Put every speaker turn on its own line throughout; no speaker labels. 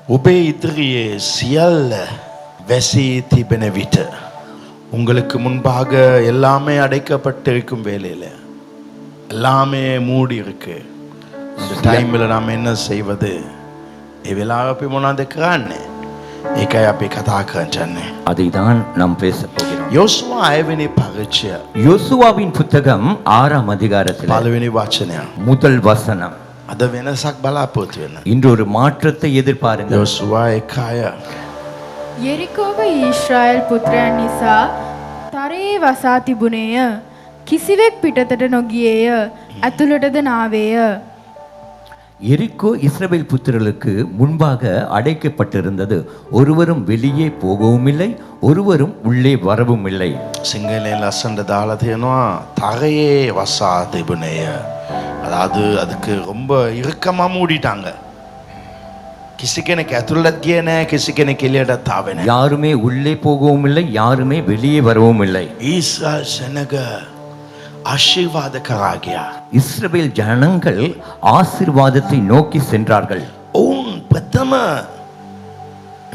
ඔබේ ඉදිරියේ සියල්ල වැසී තිබෙන විට உங்களுக்கு முன்பாக எல்லாமே அடைக்கப்பட்டிருக்கும் வேளையில எல்லாமே மூடி இருக்கு. இந்த டைம்ல நாம என்ன செய்வது? ඒ වෙලාව අපි මොනවද කරන්නේ? ඒකයි අපි කතා කරන්නේ.
அதைதான் நாம் பேச போகிறோம்.
யோசுவா 6 පරිච්ඡය
யோசுவாவின் புத்தகம் 6ஆம் அதிகாரத்தில்
පළවෙනි වචනය.
முதல் வசனம்.
අද වෙනසක් බලාපොරොත්තු වෙන්න.
இன்று ஒரு மாற்றத்தை எதிர்பாருங்கள்.
யோசுவா 1
යෙරිකෝව ඊශ්‍රායල් පුත්‍රයන් නිසා තරයේ වසා තිබුණේය. කිසිවෙක් පිටතට නොගියේය. ඇතුළටද නාවේය.
எரிக்கோ இஸ்ரவேல் புத்திரர்களுக்கு முன்பாக அடைக்கப்பட்டிருந்தது. ஒருவரும் வெளியே போகவும் இல்லை, ஒருவரும் உள்ளே வரவும் இல்லை.
සිංහලෙන් ලස්සනට දාලා තියෙනවා තරයේ වසා තිබුණේය. அதாவது அதுக்கு ரொம்ப இறுக்கமா மூடிட்டாங்க. කිසි කෙනෙක් ඇතුළට ගියේ නැහැ, කිසි කෙනෙක් එළියටත් ආවේ නැහැ.
யாருமே உள்ளே போகவும் இல்லை, யாருமே வெளியே வரவும் இல்லை.
ඊශ්‍රායල් සෙනග ආශිර්වාද කරා ගියා.
இஸ்ரவேல் ஜனங்கள் ஆசீர்வாதத்தை நோக்கி சென்றார்கள்.
ඔවුන් ප්‍රථම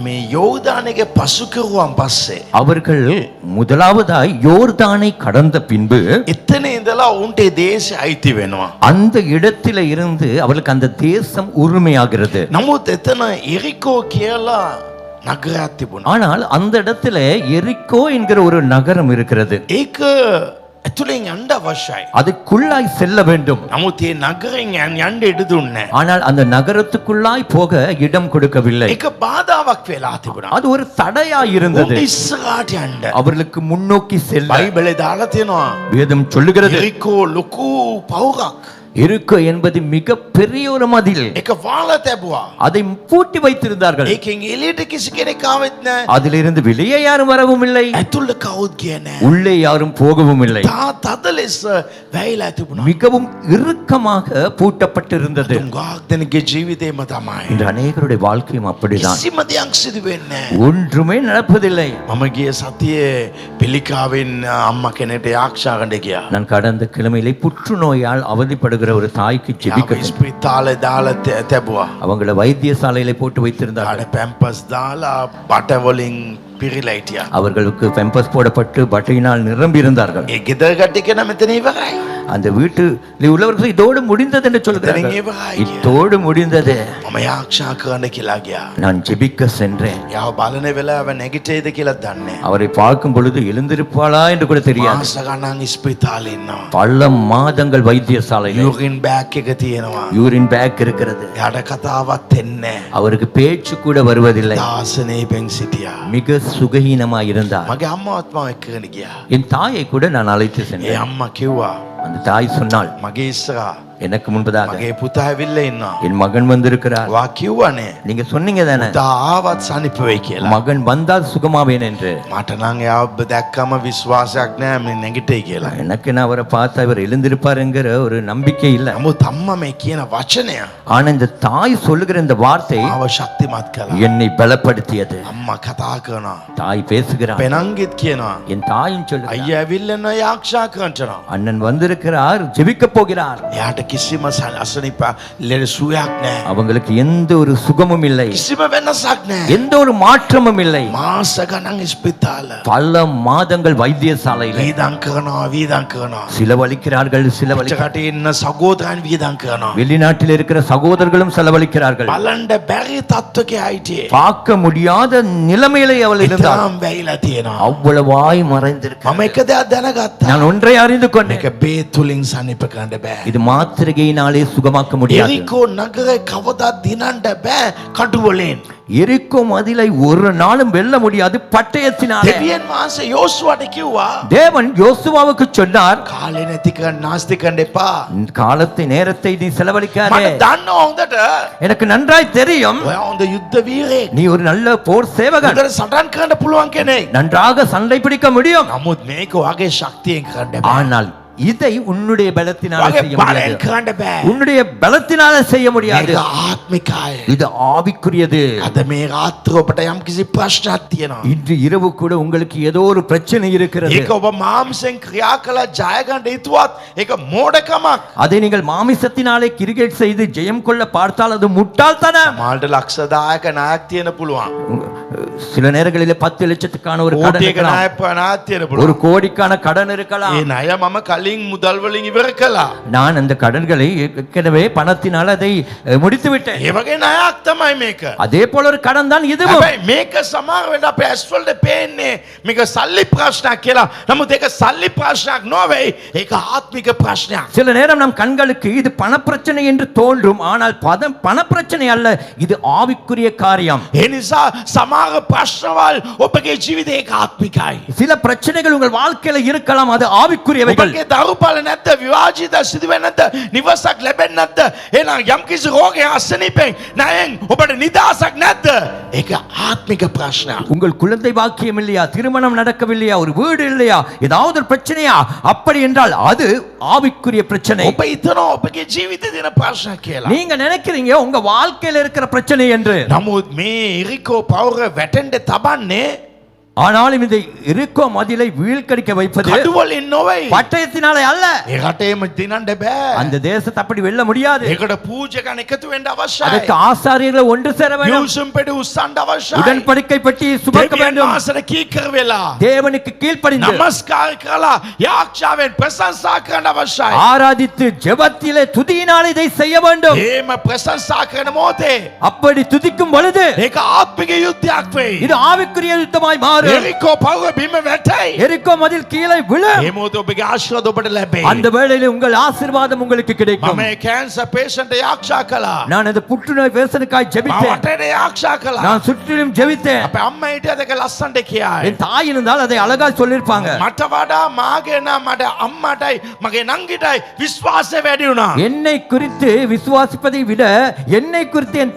මේ යෝර්දානෙක පසු කරුවන් පස්සේ
அவர்கள் முதலாவதாய் யோர்தானை கடந்த பின்பு
එතන ඉඳලා ඔවුන්ට ඒ දේශය අයිති වෙනවා.
அந்த இடத்தில இருந்து அவர்களுக்கு அந்த தேசம் உரிமையாகிறது.
නමුත් එතන එරිකෝ කියලා නගරයක් තිබුණා.
ஆனால் அந்த இடத்துல எரிக்கோ என்கிற ஒரு நகரம் இருக்கிறது.
ඒක ඇතුලෙන් යන්න අවශ්‍යයි.
அதுக்குள்ளாய் செல்ல வேண்டும்.
නමුත් ඒ නගරෙන් යන්න ඉඩ දුන්නේ නැහැ.
ஆனால் அந்த நகரத்துக்குள்ளாய் போக இடம் கொடுக்கவில்லை.
ඒක බාධාවක් වෙලා තිබුණා.
அது ஒரு தடையாய் இருந்தது.
උන්ට ඉස්සරහට යන්න
அவர்களுக்கு முன்னோக்கி செல்ல
බයිබලේ දාලා තියෙනවා.
வேதம் சொல்லுகிறது.
එරිකෝ ලොකු පවුරක්.
எரிக்கோ என்பது மிக பெரிய ஒரு மதில்.
ඒක වාලා තැබුවා.
அதை பூட்டி வைத்திருந்தார்கள்.
ඒකෙන් එළියට කිසි කෙනෙක් ආවෙත් නැහැ.
அதிலிருந்து வெளியே யாரும் வரவும் இல்லை,
ඇතුළට කවුත් ගියේ නැහැ.
உள்ளே யாரும் போகவும் இல்லை.
තද ලෙස වැහිලා තිබුණා.
மிகவும் இறுக்கமாக பூட்டப்பட்டிருந்தது.
තුන්ගාක් දෙනෙක්ගේ ජීවිතේම තමයි.
இன்று அநேகருடைய வாழ்க்கையும் அப்படிதான்.
කිසිම දෙයක් සිදු වෙන්නේ නැහැ.
ஒன்றுமே நடப்பதில்லை.
මම ගිය සතියේ පිළිකාවෙන් අම්මා කෙනෙක්ට යාක්ෂාකණ්ඩ ගියා.
நான் கடந்த கிழமையிலே புற்றுநோயால் அவதிப்படுகிற ஒரு தாய்க்கு ஜெபிக்க
ස්පිරිතාලේ දාලා තැබුවා.
அவங்கள வைத்தியசாலையில போட்டு வைத்திருந்தார்கள்.
ආඩ පැම්පස් දාලා බට වලින් පිරීලා හිටියා.
அவர்களுக்கு பெம்பஸ் போடப்பட்டு பட்டையினால் நிரம்பி இருந்தார்கள்.
ඒ ගෙදර කට්ටිය කියන මෙතන ඉවරයි.
அந்த வீட்டில் உள்ளவர்கள் இதோடு முடிந்தது என்று சொல்கிறார்கள். இதோடு முடிந்தது.
මම යාක්ෂා කරන්න කියලා ගියා.
நான் ஜெபிக்க சென்றேன்.
යාව බලන වෙලාව නැගිටේද කියලා දන්නේ නැහැ.
அவரை பார்க்கும் பொழுது எழுந்திருப்பாளா என்று கூட தெரியாது.
මාස ගණන් ස්පිරිතාලේ ඉන්නවා.
பல மாதங்கள் வைத்தியசாலையில்
යූරින් බෑග් එක තියෙනවා.
யூரின் பேக் இருக்கிறது.
යාට කතාවක් දෙන්නේ නැහැ.
அவருக்கு பேச்சு கூட வருவதில்லை.
දාසනේ පෙන් සිටියා.
மிக சுகஹீனமாய் இருந்தார்.
මගේ අම්මාවත් මාව එක්කගෙන ගියා.
என் தாயை கூட நான் அழைத்து
ඒ
சென்றேன்.
අම්මා කිව්වා
அந்த தாய் சொன்னாள்,
මගේ ඉස්සරහා
எனக்கு முன்பதாக
මගේ පුතා ඇවිල්ලා ඉන්නවා.
என் மகன் வந்திருக்கிறார்.
වා කිව්වනේ.
நீங்க சொன்னீங்க தானே
පුතා ආවත් සනිප වෙයි කියලා.
மகன் வந்தால் சுகமாவேன் என்று.
මට නම් එයාව දැක්කම විශ්වාසයක් නැහැ මේ නැගිටේ කියලා.
எனக்கு நான் அவரை பார்த்தா இவர் எழுந்திருப்பாருங்கிற ஒரு நம்பிக்கை இல்லை.
නමුත් අම්මා මේ කියන වචනය
ஆனா இந்த தாய் சொல்லுகிற இந்த வார்த்தை
මාව ශක්තිමත් කළා.
என்னை பலப்படுத்தியது.
අම්මා කතා කරනවා.
தாய் பேசுகிறார்.
පෙනංගිත් කියනවා.
என் தாயும் சொல்லுகிறார்,
අයියා ඇවිල්ලා නෝ යාක්ෂා කරනවා.
அண்ணன் வந்திருக்கிறார், ஜெபிக்க போகிறார்.
එයාට කිසිම අසනීප ලෙඩ සුවයක් නැහැ.
அவங்களுக்கு எந்த ஒரு சுகமும் இல்லை,
කිසිම වෙනසක් නැහැ.
எந்த ஒரு மாற்றமும் இல்லை.
මාස ගණන් ස්පිතාල
பல மாதங்கள் வைத்தியசாலையில்
වීදම් කරනවා.
செலவழிக்கிறார்கள்.
කට ඉන්න සහෝදරයන් වීදම් කරනවා.
வெளிநாட்டில் இருக்கிற சகோதரர்களும் செலவழிக்கிறார்கள்.
බලන්න බැරි තත්ත්වක හිටියේ.
பார்க்க முடியாத நிலைமையிலே அவள் இருந்தார்.
තාම වැහිලා තියෙනවා.
அவ்வளவாய் மறைந்திருக்கிறார்.
මම එක දෙයක් දැනගත්තා.
நான் ஒன்றை அறிந்து கொண்டேன்,
මේක බේත් තුලින් සනීප කරන්න බෑ.
இது மாத்திரையினாலே சுகமாக்க முடியாது.
එරිකෝ නගරේ කවදාත් දිනන්න බෑ කටු වලින්.
எரிக்கோ மதிலை ஒரு நாளும் வெல்ல முடியாது பட்டயத்தினாலே.
දෙවියන් වහන්සේ යෝසුවට කිව්වා
தேவன் யோசுவாவுக்கு சொன்னார்,
කාලේ නැති කරන්න නාස්ති කරන්න එපා.
காலத்தை நேரத்தை நீ செலவழிக்காதே.
මට දන්නවා හොඳට
எனக்கு நன்றாய் தெரியும்
ඔයා හොඳ යුද්ධ වීරයෙක්.
நீ ஒரு நல்ல போர் சேவகன்,
හොඳට සටන් කරන්න පුළුවන් කෙනෙක්.
நன்றாக சண்டை பிடிக்க முடியும்.
නමුත් මේක ඔයාගේ ශක්තියෙන් කරන්න බෑ.
ஆனால் இதை உன்னுடைய பலத்தினால
වගේ
செய்ய
බලෙන්
முடியாது.
කරන්න බෑ.
உன்னுடைய பலத்தினால செய்ய முடியாது.
මේක ආත්මිකයි.
இது ஆவிக்குரியது.
අද මේ රාත්‍රිය ඔබට යම් කිසි ප්‍රශ්නයක් තියෙනවා.
இன்று இரவு கூட உங்களுக்கு ஏதோ ஒரு பிரச்சனை இருக்கிறது.
ඒක ඔබ මාംසෙන් ක්‍රියා කළා ජය ගන්න හිතුවත් ඒක මෝඩකමක්.
அதை நீங்கள் மாமிசத்தினாலே கிரிக்கெட் செய்து ஜெயம் கொள்ள பார்த்தால் அது முட்டாள்தனம்.
මාල්ට ලක්ෂදායක නායක තියෙන පුළුවන්.
சில நேரங்களிலே 10 லட்சத்துக்கான ஒரு கடன்
කෝටියක
இருக்கலாம்.
නායක තියෙන
ஒரு
පුළුවන්.
கோடிக்கான கடன் இருக்கலாம்.
ඒ ණය මම කලින් මුදල් වලින් ඉවර කළා.
நான் அந்த கடன்களை ஏற்கனவே பணத்தினால் அதை முடித்து விட்டேன்.
ඒ වගේ ණයක් තමයි මේක.
அதே போல ஒரு கடன் தான் இதுவும்.
හැබැයි මේක සමහර වෙලාවට අපේ ඇස් වලට පේන්නේ මේක සල්ලි ප්‍රශ්නයක් කියලා. නමුත් ඒක සල්ලි ප්‍රශ්නයක් නොවේ. ඒක ආත්මික ප්‍රශ්නයක්.
சில நேரம் நம் கண்களுக்கு இது பணப்பிரச்சனை என்று தோன்றும். ஆனால் பணப்பிரச்சனை அல்ல, இது ஆவிக்குரிய காரியம்.
ඒ නිසා සමහර ප්‍රශ්නවල් ඔබගේ ජීවිතේ ඒක ආත්මිකයි.
சில பிரச்சனைகள் உங்கள் வாழ்க்கையில இருக்கலாம், அது ஆவிக்குரியவைகள்.
ඔබගේ දරුපල නැද්ද? විවාජිත සිදුවෙන්නේ නැද්ද? නිවසක් ලැබෙන්නේ නැද්ද? එහෙනම් යම් කිසි රෝගයක් අසනීපෙන් ණයෙන් ඔබට නිදහසක් නැද්ද? ඒක ආත්මික ප්‍රශ්නයක්.
உங்கள் குழந்தை பாக்கியம் இல்லையா, திருமணம் நடக்கவில்லையா, ஒரு வீடு இல்லையா, ஏதாவது ஒரு பிரச்சனையா? அப்படி என்றால் அது ஆவிக்குரிய பிரச்சனை.
ඔබ හිතනවා ඔබගේ ජීවිතේ තියෙන ප්‍රශ්නයක් කියලා.
நீங்க நினைக்கிறீங்க உங்க வாழ்க்கையில இருக்கிற பிரச்சனை என்று.
නමුත් මේ ඉරිකෝ පවුර වැටෙන්න තබන්නේ
ஆனாலும் இந்த எரிகோ மதிலை வீழ்கடிக்க வைப்பது
කඩුවලින් නොවේ.
பட்டயத்தினாலே அல்ல.
ඒ රටේම දිනන්න බෑ.
அந்த தேசத்தை அப்படி வெல்ல முடியாது.
ඒකට පූජකයන් එකතු වෙන්න අවශ්‍යයි.
அதற்கு ஆசாரியர்களை ஒன்று சேர வேண்டும்.
යූසුම් පෙඩි උස්සන්න අවශ්‍යයි.
உடன்படிக்கை பெட்டி சுமக்க வேண்டும்.
මාසර කීකර වෙලා
தேவனுக்கு கீழ்ப்படிந்து
නමස්කාර කරලා යාක්ෂාවෙන් ප්‍රශංසා කරන්න අවශ්‍යයි.
ஆராதித்து ஜெபத்திலே துதியினால் இதை செய்ய வேண்டும்.
එහෙම ප්‍රශංසා කරන මොහොතේ
அப்படி துதிக்கும் பொழுது
ඒක ආත්මික යුද්ධයක් වෙයි.
இது ஆவிக்குரிய யுத்தமாய் மாறும்.
එරිකෝ පවුර බිම වැටෙයි.
எரிகோ மதில் கீழே விழும்.
ඒ මොහොතේ ඔබගේ ආශිර්වාද ඔබට ලැබෙයි.
அந்த வேளையிலே உங்கள் ஆசீர்வாதம் உங்களுக்கு கிடைக்கும்.
මම කැන්සර් පේෂන්ට් යාක්ෂා කළා.
நான் அந்த புற்றுநோய் பேசனுக்காய்
මම
ஜெபித்தேன்.
වටේට යාක්ෂා කළා.
நான் சுற்றிலும் ஜெபித்தேன்.
අපේ අම්මා හිටියද ඒක ලස්සනට කියයි.
என் தாய் இருந்தால் அதை அழகா சொல்லிருப்பாங்க.
මට වඩා මාගේ නම් මට අම්මටයි මගේ නංගිටයි විශ්වාසය වැඩි වුණා.
என்னை குறித்து விசுவாசிப்பதை விட என்னை குறித்து என்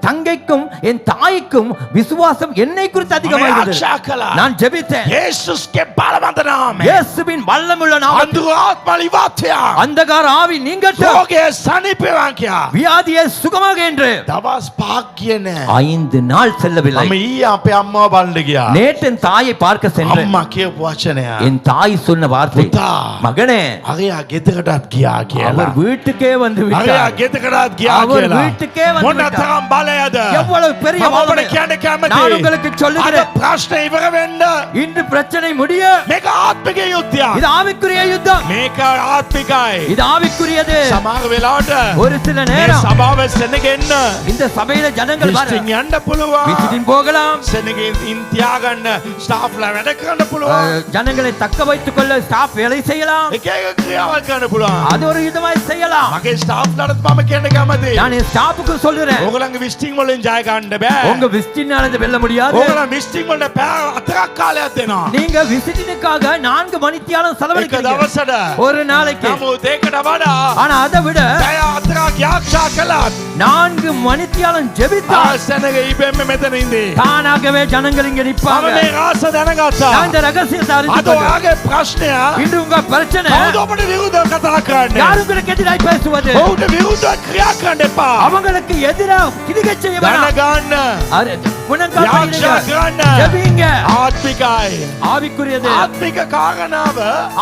தங்கைக்கும் என் தாய்க்கும் விசுவாசம் என்னை குறித்து அதிகமாக இருந்தது.
යාක්ෂා කළා.
நான் ஜெபித்தேன்.
යේසුස්ගේ බලවන්ත නාමයෙන්
இயேசுவின் வல்லமுள்ள நாமத்தில்
අන්ධ ආත්ම ඉවත්ය.
அந்தகார ஆவி நீங்கட்டும்,
රෝගය සනීපවන් කියා.
வியாதியை சுகமாக என்று.
දවස් 5ක් ගියේ නෑ.
5 நாள் செல்லவில்லை.
මම ඊයේ අපේ අම්මාව බලන්න ගියා.
நேற்று என் தாயை பார்க்க சென்றேன்.
අම්මා කියපු වචනය.
என் தாய் சொன்ன வார்த்தை,
පුතා
மகனே
අරයා ගෙදරටත් ගියා කියලා.
அவர் வீட்டுக்கே வந்து
අරයා
விட்டார்.
ගෙදරටත් ගියා
அவர்
කියලා.
வீட்டுக்கே வந்து
මොන
விட்டார்.
තරම් බලයද?
எவ்வளவு பெரிய
මම ඔබට
வல்லமை.
කියන්න කැමතියි.
நான் உங்களுக்கு
අද
சொல்லுகிறேன்,
ප්‍රශ්නේ ඉවර වෙන්න
இன்று பிரச்சனை முடிய
මේක ආත්මික යුද්ධයක්.
இது ஆவிக்குரிய யுத்தம்.
මේක ආත්මිකයි.
இது ஆவிக்குரியது.
සමහර වෙලාවට
ஒரு சில
මේ
நேரம்
සභාවේ සෙනගෙන්න
இந்த சபையில ஜனங்கள்
විසිටින් යන්න පුළුවන්.
விசிட்டிங் போகலாம்.
සෙනගෙන් තියාගන්න ස්ටාෆ්ලා වැඩ කරන්න පුළුවන්.
ஜனங்களை தக்க வைத்துக் கொள்ள ஸ்டாஃப் வேலை செய்யலாம்.
එක එක ක්‍රියාවල් කරන්න පුළුවන්.
அது ஒரு விதமாய் செய்யலாம்.
මගේ ස්ටාෆ්ලාටත් මම කියන්න කැමතියි.
நான் என் ஸ்டாஃபுக்கு சொல்லுறேன்,
ඕගොල්ලන්ගේ විසිටින් වලින් ජය ගන්න බෑ.
உங்க விசிட்டினால இதை வெல்ல முடியாது.
ඕගොල්ලන් විසිටින් වලට පැය 4ක් කාලයක් දෙනවා.
நீங்க விசிட்டினுக்காக 4 மணித்தியாலம்
එක
செலவழிக்கிறீங்க
දවසට.
ஒரு நாளைக்கு.
නමුත් ඒකට වඩා
ஆனா அதை விட
පැය 4ක් යාක්ෂා කළත්
4 மணித்தியாலம் ஜெபித்தால்
සෙනග ඉබෙන්න මෙතන ඉඳී.
தானாகவே ஜனங்கள் இங்க
මම
நிற்பாங்க.
මේ රහස දැනගත්තා.
நான் இந்த ரகசியத்தை அறிந்து
අද
கொண்டேன்.
ඔයාගේ ප්‍රශ්නය
இன்று உங்க பிரச்சனை
කවුද ඔබට විරුද්ධව කතා කරන්නේ?
யார் உங்களுக்கு எதிராய் பேசுவது?
ඔවුන්ට විරුද්ධව ක්‍රියා කරන්න එපා.
அவங்களுக்கு எதிராக கிரிகை செய்ய வேண்டாம்.
දැනගන්න.
முழங்கால்
යාක්ෂා
படியிடுங்க.
කරන්න.
ஜெபிங்க.
ආත්මිකයි.
ஆவிக்குரியது.
ආත්මික කාරණාව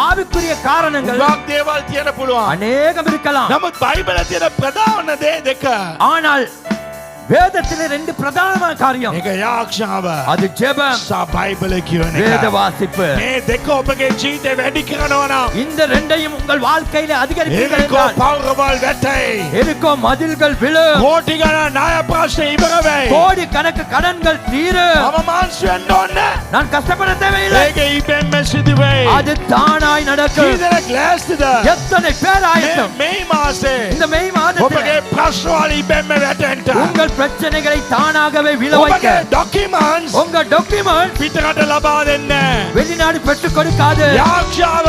ஆவிக்குரிய காரணங்கள்
ගොඩක් දේවල් තියෙන පුළුවන්.
அநேகம் இருக்கலாம்.
නමුත් බයිබලයේ තියෙන ප්‍රධාන දේ දෙක.
ஆனால் வேதத்திலே 2 பிரதானமான காரியம்.
ඒක යාක්ෂාව.
அது ஜெபம்,
සා බයිබල කියන
வேத
එක.
வாசிப்பு.
මේ දෙක ඔබගේ ජීවිතේ වැඩි කරනවා නම්
இந்த ரெண்டையும் உங்கள் வாழ்க்கையில அதிகரிப்பீர்கள்
එරිකෝ
என்றால்
පවුරවල් වැටේ.
எரிகோ மதில்கள் விழும்.
කෝටි ගණන් ණය ප්‍රශ්න ඉවර වෙයි.
கோடி கணக்கு கடன்கள் தீரும்.
මම මාංශ වෙන්න ඕනේ.
நான் கஷ்டப்பட தேவையில்லை.
ඒක ඉබෙන්ම සිදු වෙයි.
அது தானாய் நடக்கும்.
කීදෙනෙක් ලෑස්තිද?
எத்தனை பேர் ஆயத்தம்?
මේ මාසේ
இந்த மே மாதத்தில்
ඔබගේ ප්‍රශ්න වල ඉබෙන්ම වැටෙන්න.
உங்கள் பிரச்சனைகளை தானாகவே விழ வைக்க
ඔබගේ ඩොකියුමන්ට්ස්
உங்க டாக்குமெண்ட்
පිටරට ලබා දෙන්න.
வெளிநாடு பெற்றுக் கொடுக்காது
යාක්ෂාව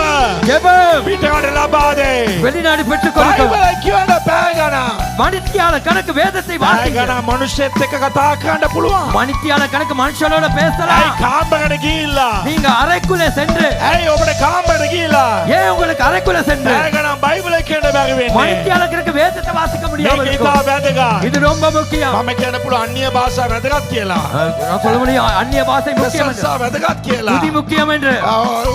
ஜெபம்
පිටරට ලබා දෙ.
வெளிநாடு பெற்றுக் கொடுக்க
බයිබලය කියවන පැය ගණන්.
மணித்தியால கணக்கு வேதத்தை
පැය
வாசிங்க
ගණන් මනුෂ්‍යත් එක්ක කතා කරන්න පුළුවන්.
மணித்தியால கணக்கு மனுஷனோட
ඇයි
பேசலாம்
කාමරකට ගිහිල්ලා?
நீங்க அறைக்குள்ளே சென்று
ඇයි ඔබට කාමරකට ගිහිල්ලා?
ஏன் உங்களுக்கு அறைக்குள்ளே சென்று
පැය ගණන් බයිබලය කියන්න බැරි වෙන්නේ?
மணித்தியால கணக்கு வேதத்தை வாசிக்க முடியாம
මේක
இருக்கும்
ඉතා වැදගත්.
இது ரொம்ப முக்கியம்
මම කියන්න පුළුවන් අන්‍ය භාෂා වැදගත් කියලා.
நான் சொல்ல முடியும் அந்நிய பாஷை முக்கியம் என்று
ප්‍රශංසා වැදගත් කියලා.
துதி முக்கியம் என்று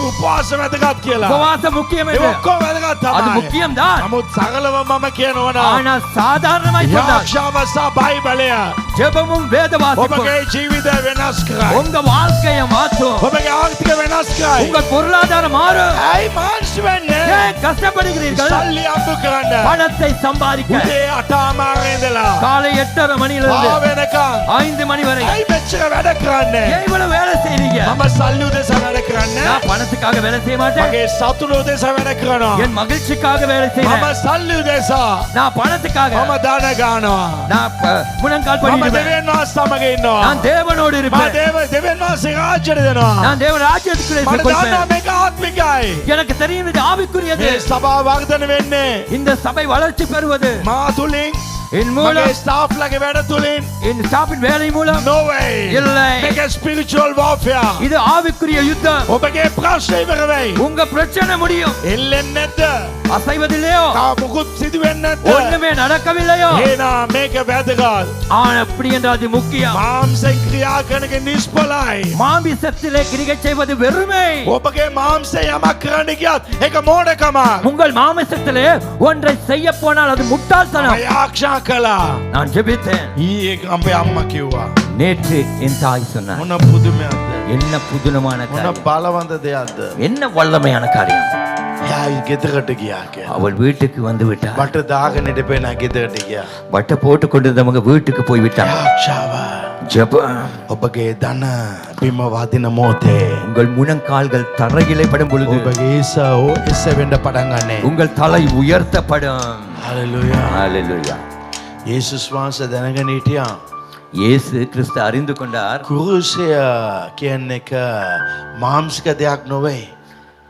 උපවාස වැදගත් කියලා.
உபவாசம் முக்கியம்
ඒ
என்று
ඔක්කොම වැදගත්
அது
තමයි.
முக்கியம் தான்
නමුත් සරලව මම කියනවා නම්
ஆனால் சாதாரணமாய் சொன்னால்
යාක්ෂාව සහ බයිබලය
ஜெபமும் வேத வாசிப்பும்
ඔබගේ ජීවිතය වෙනස් කරයි.
உங்க வாழ்க்கையை மாற்றும்
ඔබගේ ආර්ථික වෙනස් කරයි.
உங்க பொருளாதாரம் மாறும்
ඇයි මාන්සි වෙන්නේ?
ஏன் கஷ்டப்படுகிறீர்கள்
සල්ලි අම්බ කරන්න.
பணத்தை சம்பாதிக்க
උදේ 8:00 ඉඳලා
காலை 8:30 மணியிலிருந்து
වෙනකන්
5 மணி வரை
ඇයි මෙච්චර වැඩ කරන්නේ?
ஏன் இவ்வளவு வேலை செய்றீங்க
මම සල්ලි උදෙසා වැඩ කරන්නේ.
நான் பணத்துக்காக வேலை செய்ய மாட்டேன்
මගේ සතුට උදෙසා වැඩ කරනවා.
என் மகிழ்ச்சிக்காக வேலை
මම
செய்றேன்
සල්ලි උදෙසා
நான் பணத்துக்காக
මම දාන ගන්නවා.
நான் முழங்கால்
මම
பண்ணிடுவேன்
දෙවියන් වහන්සේ සමග ඉන්නවා.
நான் தேவனோடு
මම
இருப்பேன்
දෙවියන් වහන්සේ රාජ්‍යයට දෙනවා.
நான் தேவ ராஜ்யத்துக்குள்ளே
මට
கொள்வேன்
දන්නවා මේක ආත්මිකයි.
எனக்கு தெரியும் இது ஆவிக்குரியது
මේ සභාව වර්ධනය වෙන්නේ
இந்த சபை வளர்ச்சி பெறுவது
මා තුලින්
என் மூலம்
මගේ ස්ටාෆ් ලගේ වැඩ තුලින්
என் ஸ்டாஃபின் வேலை மூலம்
no way.
இல்லை.
මේක spiritual warfare.
இது ஆவிக்குரிய யுத்தம்
ඔබගේ ප්‍රශ්නේ ඉවර වෙයි.
உங்க பிரச்சனை முடியும்
එල්ලෙන්නේ නැද්ද?
அசைவதில்லையோ
මොකුත් සිදු වෙන්නේ නැද්ද?
ஒண்ணுமே நடக்கவில்லையோ
එහෙනම් මේක වැදගත්.
ஆனா அப்படி என்றால் அது முக்கியம்
මාංශයෙන් ක්‍රියා කරන එක නිෂ්ඵලයි.
மாமிசத்திலே கிரிகை செய்வது வெறுமை
ඔබගේ මාංශය යමක් කරන්න ගියත් ඒක මෝඩකමක්.
உங்கள் மாமிசத்திலே ஒன்றை செய்ய போனால் அது முட்டாள்தனம்
මම ආරක්ෂා කළා.
நான் ஜெபித்தேன்
ඊයේ අපේ අම්මා කිව්වා.
நேற்று என் தாய் சொன்னார்
මොන පුදුමයක්ද?
என்ன புதுனமான
මොන
காரியம்
බලවන්ත දෙයක්ද?
என்ன வல்லமையான காரியம்
එයා ගෙදරට ගියා කියලා.
அவள் வீட்டுக்கு வந்து விட்டார்
බට දාගෙන ඉඳපේ නා ගෙදරට ගියා.
வட்டை போட்டு கொண்டிருந்தவங்க வீட்டுக்கு போய் விட்டாங்க
ආරක්ෂාව.
ஜெபம்
ඔබගේ ධන බිම වදින මොහොතේ
உங்கள் முழங்கால்கள் தரையிலே படும் பொழுது
ඔබගේ එස වෙන්න පටන් ගන්නෑ.
உங்கள் தலை உயர்த்தப்படும்
හalleluya.
ஹalleluya
යේසුස් වහන්සේ දැනගෙන හිටියා.
இயேசு கிறிஸ்து அறிந்து கொண்டார்
කුරුසය කියන්නේ එක මාංශික දෙයක් නොවේ.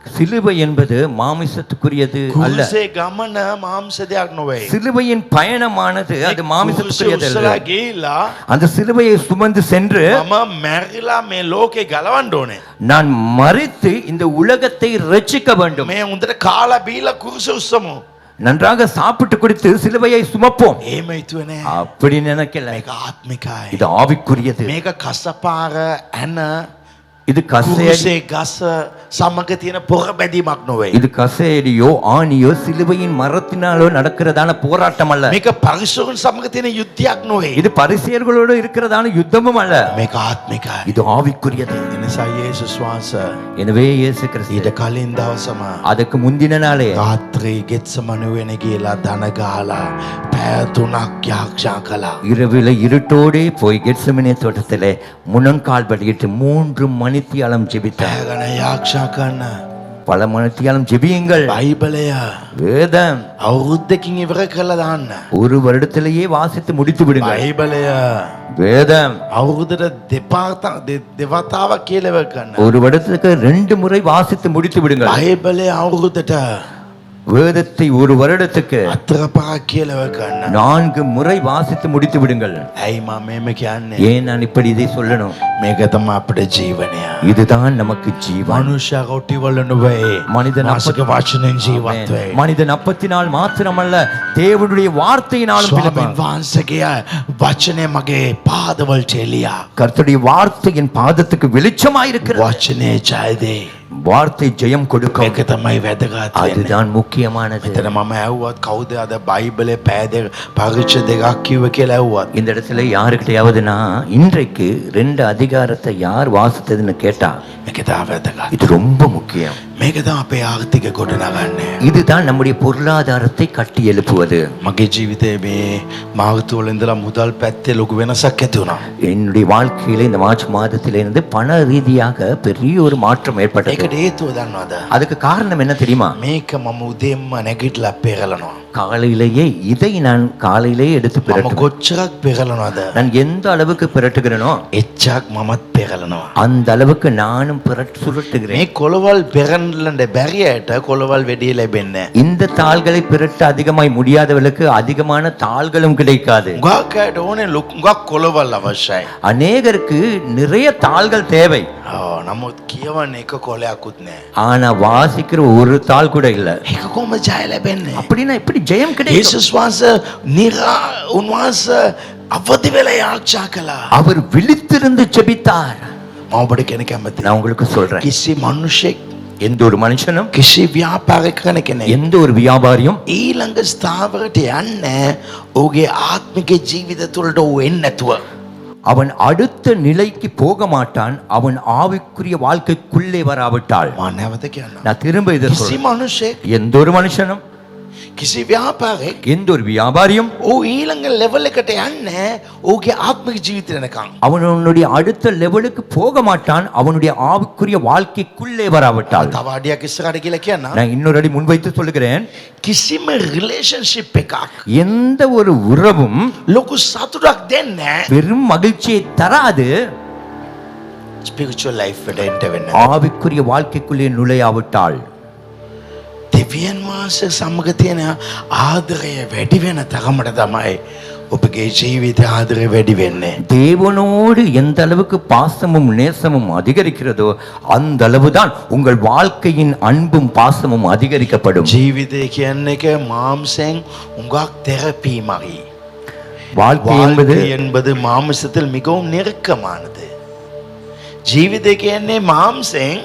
சிலுவை என்பது மாமிசத்துக்குரியது அல்ல
කුරුසේ ගමන මාංශ දෙයක් නොවේ.
சிலுவையின் பயணமானது அது மாமிசத்துக்குரியது அல்ல
උස්සලා ගිහිල්ලා
அந்த சிலுவையை சுமந்து சென்று
මම මැරිලා මේ ලෝකේ ගලවන්න ඕනේ.
நான் மரித்து இந்த உலகத்தை ரட்சிக்க வேண்டும்
මේ හොඳට කාලා බීලා කුරුසේ උස්සමු.
நன்றாக சாப்பிட்டு குடித்து சிலுவையை சுமப்போம்
එහෙම හිතුවේ නෑ.
அப்படி நினைக்கல
මේක ආත්මිකයි.
இது ஆவிக்குரியது
මේක කසපාර ඇන
இது கசேரி
කුරුසේ ගස සමග තියෙන පොර බැඳීමක් නොවේ.
இது கசேரியோ ஆணியோ சிலுவையின் மரத்தினாலோ நடக்கிறதான போராட்டம் அல்ல
මේක පරිසෝන් සමග තියෙන යුද්ධයක් නොවේ.
இது பரிசேயர்களோடு இருக்கிறதான யுத்தமும் அல்ல
මේක ආත්මිකයි.
இது ஆவிக்குரியது
එනිසා යේසුස් වහන්සේ
எனவே இயேசு கிறிஸ்து
ඊට කලින් දවසම
அதுக்கு முந்தின நாளே
රාත්‍රී ගෙත්සමනුවෙන ගිහලා දන ගහලා පැය 3ක් යාක්ෂා කළා.
இரவில் இருட்டோடே போய் கெத்செமனே தோட்டத்திலே முழங்கால் படியிட்டு 3 மணித்தியாலம் ஜெபித்தார்.
පැය ගණන් යාක්ෂා කරන්න
பல மணித்தியாலம் ஜெபியுங்கள்.
බයිබලය
வேதம்
අවුරුද්දකින් ඉවර කරලා දාන්න.
ஒரு வருடத்திலேயே வாசித்து முடித்து விடுங்கள்.
බයිබලය
வேதம்
අවුරුද්දට දෙවතාවක් කියලා ඉවර කරන්න.
ஒரு வருடத்துக்கு 2 முறை வாசித்து முடித்து விடுங்கள்.
බයිබලය අවුරුද්දට
வேதத்தை ஒரு வருடத்துக்கு
4 පහක් කියලා ඉවර කරන්න.
4 முறை வாசித்து முடித்து விடுங்கள்.
ඇයි මම මෙහෙම කියන්නේ?
ஏன் நான் இப்படி இதை சொல்லணும்?
මේක තමයි අපේ ජීවනය.
இதுதான் நமக்கு ஜீவன்.
මනුෂ්‍ය රොටි වල නෙවෙයි.
மனிதன்
මාසික වචනෙන් ජීවත් වේ.
மனிதன் அப்பத்தினால் மாத்திரமல்ல தேவனுடைய வார்த்தையினாலும்
ස්වාමීන්
பிழைப்பான்.
වහන්සේගේ වචනේ මගේ පාදවලට එළියා.
கர்த்தருடைய வார்த்தையின் பாதத்துக்கு வெளிச்சமாயிருக்கிறது.
වචනේ ජයදේ.
வார்த்தை ஜெயம் கொடுக்கும்.
මේක තමයි වැදගත් වෙන්නේ.
அதுதான் முக்கியமானது.
එතන මම ඇහුවත් කවුද අද බයිබලේ පැය දෙක පරිච්ඡේද දෙකක් කිව්ව කියලා ඇහුවත්
இந்த இடத்துல யாருக்கிட்டையாவதுனா இன்றைக்கு 2 அதிகாரத்தை யார் வாசித்ததுன்னு கேட்டா
මේක තමයි වැදගත්.
இது ரொம்ப முக்கியம்.
මේක තමයි අපේ ආර්ථික ගොඩනගන්නේ.
இதுதான் நம்முடைய பொருளாதாரத்தை கட்டி எழுப்புவது.
මගේ ජීවිතයේ මේ මාර්තු වල ඉඳලා මුදල් පැත්තේ ලොකු වෙනසක් ඇති වුණා.
என்னுடைய வாழ்க்கையில இந்த மார்ச் மாதத்திலிருந்து பண ரீதியாக பெரிய ஒரு மாற்றம் ஏற்பட்டது.
ඒකට හේතුව දන්නවද?
அதுக்கு காரணம் என்ன தெரியுமா?
මේක මම උදේම්ම නැගිටලා පෙරලනවා.
காலையிலேயே இதை நான் காலையிலேயே எடுத்து
මම
பிரட்டுவேன்.
කොච්චරක් පෙරලනවද?
நான் எந்த அளவுக்கு பிரட்டுகிறேனோ
එච්චරක් මමත් පෙරලනවා.
அந்த அளவுக்கு நானும் சுருட்டுகிறேன்.
මේ කොළවල් පෙරලන්න බැරි අයට කොළවල් වැඩි ලැබෙන්නේ නැහැ.
இந்த தாள்களை பிரட்ட அதிகமாய் முடியாதவர்களுக்கு அதிகமான தாள்களும் கிடைக்காது.
උගක් අයට ඕනේ උගක් කොළවල් අවශ්‍යයි.
அநேகருக்கு நிறைய தாள்கள் தேவை.
නමුත් කියවන්න එක කොලයක්වත් නැහැ.
ஆனா வாசிக்கிற ஒரு தாள் கூட இல்ல.
ඒක කොහොමද ජය ලැබෙන්නේ?
அப்படின்னா எப்படி ஜெயம் கிடைக்கும்?
යේසුස් වහන්සේ උන්වහන්සේ අවදි වෙලා යාචනා කළා.
அவர் விழித்திருந்து ஜெபித்தார்.
මම ඔබට කියන කැමති.
நான் உங்களுக்கு சொல்றேன்,
කිසි මිනිසෙක්
எந்த ஒரு மனுஷனும்
කිසි ව්‍යාපාරයක් කරන කෙනෙක්
எந்த ஒரு வியாபாரியும்
ඊළඟ ස්ථාවරට යන්නේ ඔහුගේ ආත්මික ජීවිත තුළට ඔහු එන්නේ නැතුව.
அவன் அடுத்த நிலைக்கு போக மாட்டான், அவன் ஆவிக்குரிய வாழ்க்கைக்குள்ளே வராவிட்டால்.
මම නැවත කියන්නම්.
நான் திரும்ப இதை
කිසි
சொல்றேன்,
මිනිසෙක්
எந்த ஒரு மனுஷனும்
කිසි ව්‍යාපාරයක්
எந்த ஒரு வியாபாரியும்
ඔහු ඊළඟ ලෙවල් එකට යන්නේ ඔහුගේ ආත්මික ජීවිතේ යනකම්.
அவனுடைய அடுத்த லெவலுக்கு போக மாட்டான், அவனுடைய ஆவிக்குரிய வாழ்க்கைக்குள்ளே வராவிட்டால்.
තව අඩියක් ඉස්සරහට කියලා කියන්නම්.
நான் இன்னொரு அடி முன்வைத்து சொல்லுகிறேன்,
කිසිම රිලේෂන්ෂිප් එකක්
எந்த ஒரு உறவும்
ලොකු සතුටක් දෙන්නේ නැහැ
பெரும் மகிழ்ச்சியை தராது
ස්පිරිචුවල් ලයිෆ් එකට එන්ටර් වෙන්න.
ஆவிக்குரிய வாழ்க்கைக்குள்ளே நுழையாவிட்டால்.
දෙවියන් වහන්සේ සමග තියෙන ආදරය වැඩි වෙන තරමට තමයි ඔබගේ ජීවිතයේ ආදරය වැඩි වෙන්නේ.
தேவனோடு எந்த அளவுக்கு பாசமும் நேசமும் அதிகரிக்கிறதோ அந்த அளவுதான் உங்கள் வாழ்க்கையின் அன்பும் பாசமும் அதிகரிக்கப்படும்.
ජීවිතය කියන්නේ එක මාംසෙන් උඟක් තෙරපීමයි.
வாழ்க்கை என்பது
வாழ்க்கை என்பது மாமிசத்தில் மிகவும் நெருக்கமானது. ජීවිතය කියන්නේ මාംසෙන්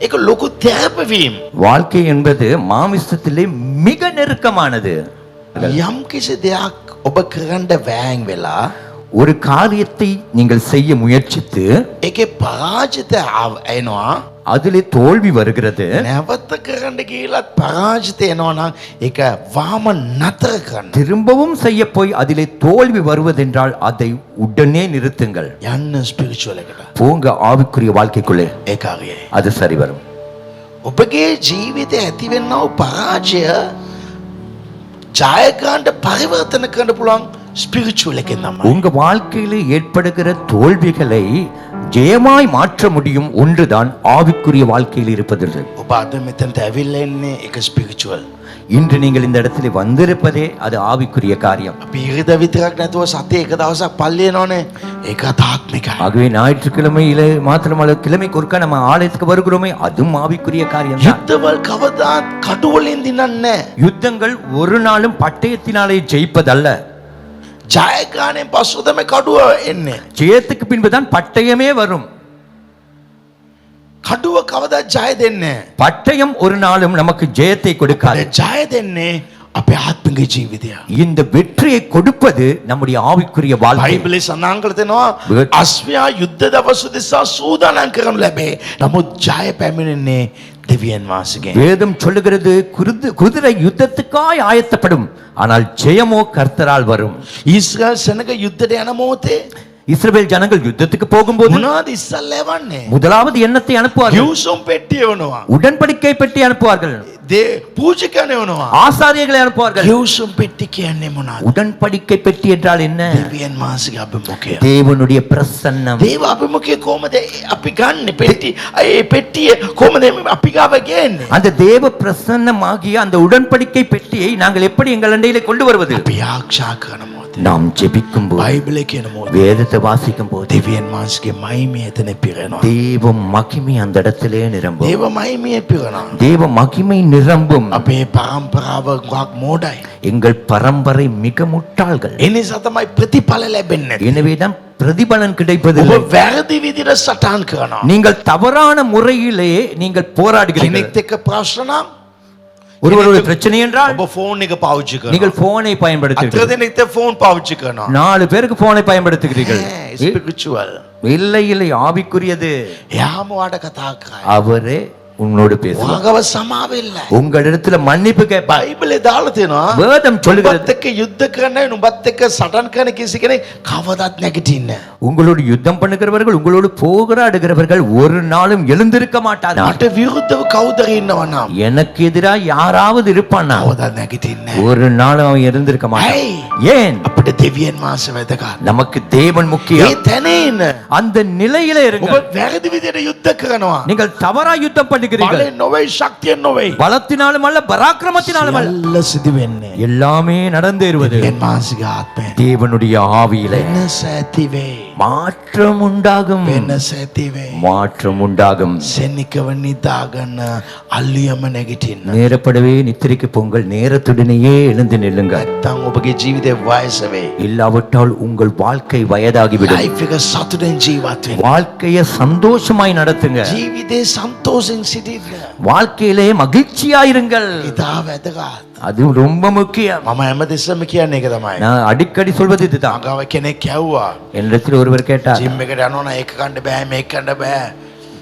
ඒක ලොකු තෙරපවීම.
வாழ்க்கை என்பது மாமிசத்திலே மிக நெருக்கமானது.
යම් කිසි දෙයක් ඔබ කරන්න වෑං වෙලා
ஒரு காரியத்தை நீங்கள் செய்ய முயற்சித்து
ඒකේ පරාජිත එනවා.
அதிலே தோல்வி வருகிறது.
නැවත කරන්න ගිහිලත් පරාජිත එනවා නම් ඒක වාම නතර කරන්න.
திரும்பவும் செய்ய போய் அதிலே தோல்வி வருவதென்றால் அதை உடனே நிறுத்துங்கள்.
යන්න ස්පිරිචුවල් එකට.
போங்க ஆவிக்குரிய வாழ்க்கைக்குள்ளே,
ඒක හරියයි.
அது சரி வரும்.
ඔබගේ ජීවිතේ ඇතිවෙනා වූ පරාජය ජය ගන්න පරිවර්තන කරන්න පුළුවන් ස්පිරිචුවල් එකෙන් තමයි.
உங்க வாழ்க்கையில ஏற்படுகிற தோல்விகளை ஜெயமாய் மாற்ற முடியும் ஒன்றுதான் ஆவிக்குரிய வாழ்க்கையில் இருப்பது.
ඔබ අද මෙතනට ඇවිල්ලා ඉන්නේ ඒක ස්පිරිචුවල්.
இன்று நீங்கள் இந்த இடத்துல வந்திருப்பதே அது ஆவிக்குரிய காரியம்.
අපි ඉරිදා විතරක් නැතුව සතියේ එක දවසක් පල්ලි යනෝනේ. ඒකත් ආත්මිකයි.
ஆகவே ஞாயிற்றுக்கிழமையில மாத்திரமல்ல, கிழமைக்கு ஒருக்கா நம்ம ஆலயத்துக்கு வருகிறோமே, அதுவும் ஆவிக்குரிய காரியம் தான்.
යුද්ධවල් කවදාත් කඩු වලින් දිනන්නේ නැහැ.
யுத்தங்கள் ஒரு நாளும் பட்டயத்தினாலே ஜெயிப்பதல்ல.
ජයග්‍රහණයෙන් පස්සෙ තමයි කඩුව එන්නේ.
ஜெயத்துக்கு பின்புதான் பட்டயமே வரும்.
කඩුව කවදාත් ජය දෙන්නේ නැහැ.
பட்டயம் ஒரு நாளும் நமக்கு ஜெயத்தை கொடுக்காது.
ජය දෙන්නේ අපේ ආත්මික ජීවිතය.
இந்த வெற்றியை கொடுப்பது நம்முடைய ஆவிக்குரிய வாழ்க்கை.
බයිබලයේ සඳහන් කර තිනවා අස්වැයා යුද්ධ දවස් උදෙසා සූදානම් කරනු ලැබේ. නමුත් ජය පැමිණෙන්නේ දෙවියන් වහන්සේගෙන්.
வேதம் சொல்லுகிறது, குதிரை யுத்தத்துக்காய் ஆயத்தப்படும், ஆனால் ஜெயமோ கர்த்தரால் வரும்.
ඊශ්‍රායල් සෙනග යුද්ධයට යන මොහොතේ
இஸ்ரவேல் ஜனங்கள் யுத்தத்துக்கு போகும்போது
මොනවද ඉස්සල්ලා එවන්නේ?
முதலாவது எண்ணத்தை அனுப்புவார்கள்,
යූසුම් පෙට්ටිය එවනවා.
உடன்படிக்கை பெட்டி அனுப்புவார்கள்,
පූජකයන් එවනවා.
ஆசாரியர்களை அனுப்புவார்கள்.
යූසුම් පෙට්ටි කියන්නේ මොනවද?
உடன்படிக்கை பெட்டி என்றால் என்ன?
දෙවියන් වහන්සේගේ අභිමුඛය.
தேவனுடைய பிரசன்னம்.
දේව අභිමුඛය කොහමද අපි ගන්නෙ? පෙට්ටි ඒ පෙට්ටිය කොහමද අපි ගාව ගේන්නේ?
அந்த தேவ பிரசன்னமாகிய அந்த உடன்படிக்கை பெட்டியை நாங்கள் எப்படி எங்கள் அண்டையிலே கொண்டு வருவது?
අපි ආරක්ෂා කරන මොහොතේ
நாம் ஜெபிக்கும் போது,
බයිබලයේ කියන මොහොතේ
வேதத்தை வாசிக்கும் போது
දෙවියන් වහන්සේගේ මහිමය එතන පිරෙනවා.
தேவ மகிமை அந்த இடத்திலே நிரம்பும்.
දේව මහිමය පිරෙනවා.
தேவ மகிமை நிரம்பும்.
අපේ පරම්පරාව ගොඩක් මෝඩයි.
எங்கள் பரம்பரை மிக முட்டாள்கள்.
ඒ නිසා තමයි ප්‍රතිඵල ලැබෙන්නේ.
எனவேதான் பிரதிபலன்
ඔබ
கிடைப்பதில்லை.
වැරදි විදිහට සටහන් කරනවා.
நீங்கள் தவறான முறையிலே நீங்கள் போராடுகிறீர்கள்.
කෙනෙක් එක්ක ප්‍රශ්න නම්
ஒருவருடைய பிரச்சனை என்றால்
ඔබ ෆෝන් එක පාවිච්චි කරනවා.
நீங்கள் போனை
අතර
பயன்படுத்துகிறீர்கள்.
දෙනෙක්ට ෆෝන් පාවිච්චි කරනවා.
4 பேருக்கு போனை பயன்படுத்துகிறீர்கள்.
ස්පිරිචුවල්.
இல்லை இல்லை, ஆவிக்குரியது.
එයාම වාට කතා කරයි.
அவரே உன்னோடு பேசுவார்.
වාගව සමාවෙල්ල.
உங்களிடத்துல மன்னிப்பு கேட்பார்.
බයිබලේ දාලා තියෙනවා.
வேதம் சொல்லுகிறது,
නුඹත් එක්ක යුද්ධ කරන්න නුඹත් එක්ක සටන් කරන කිසි කෙනෙක් කවදාත් නැගිටින්නේ නැහැ.
உங்களோடு யுத்தம் பண்ணுகிறவர்கள், உங்களோடு போராடுகிறவர்கள் ஒரு நாளும் எழுந்திருக்க மாட்டார்கள்.
මට විරුද්ධව කවුද ඉන්නව නම්
எனக்கு எதிரா யாராவது இருப்பானா,
කවදාත් නැගිටින්නේ නැහැ.
ஒரு நாளும் அவன் எழுந்திருக்க மாட்டான்.
ඇයි?
ஏன்?
අපිට දෙවියන් වහන්සේ වැදගත්.
நமக்கு தேவன்
ඒ
முக்கியம்.
තැනේ ඉන්න.
அந்த நிலையில இருங்க.
ඔබ වැරදි විදිහට යුද්ධ කරනවා.
நீங்கள் தவறா யுத்தம் பண்ணுகிறீர்கள்.
බලෙන් නොවේ, ශක්තියෙන් නොවේ.
பலத்தினாலும் அல்ல, பராக்கிரமத்தினாலும் அல்ல,
සියල්ල සිදු වෙන්නේ
எல்லாமே நடந்தேறுவது
දෙවියන් වහන්සේගේ ආත්මයෙන්.
தேவனுடைய ஆவியில.
වෙනස ඇති වේ.
மாற்றம் உண்டாகும்,
වෙනස ඇති වේ.
மாற்றம் உண்டாகும்.
සෙනිකව නිදාගන්න අල්ලියම නැගිටින්න.
நேரப்படவே நித்திரைக்கு பொங்கல், நேரத்துடனேயே எழுந்து நில்லுங்க.
නැත්තම් ඔබගේ ජීවිතේ වයස වේ.
இல்லாவிட்டால் உங்கள் வாழ்க்கை வயதாகிவிடும்.
ලයිෆ් එක සතුටෙන් ජීවත් වෙන්න.
வாழ்க்கையை சந்தோஷமாய் நடத்துங்க.
ජීවිතේ සන්තෝෂෙන් සිටින්න.
வாழ்க்கையிலே மகிழ்ச்சியாயிருங்கள்.
ඉතා වැදගත්.
அது ரொம்ப முக்கியம்.
මම හැමතිස්සෙම කියන්නේ ඒක තමයි.
நான் அடிக்கடி சொல்வது இதுதான்.
මගව කෙනෙක් ඇහුවා
என்னிடத்தில் ஒருவர் கேட்டார்,
ජිම් එකට යනවා නම් ඒක කන්න බෑ මේක කන්න බෑ.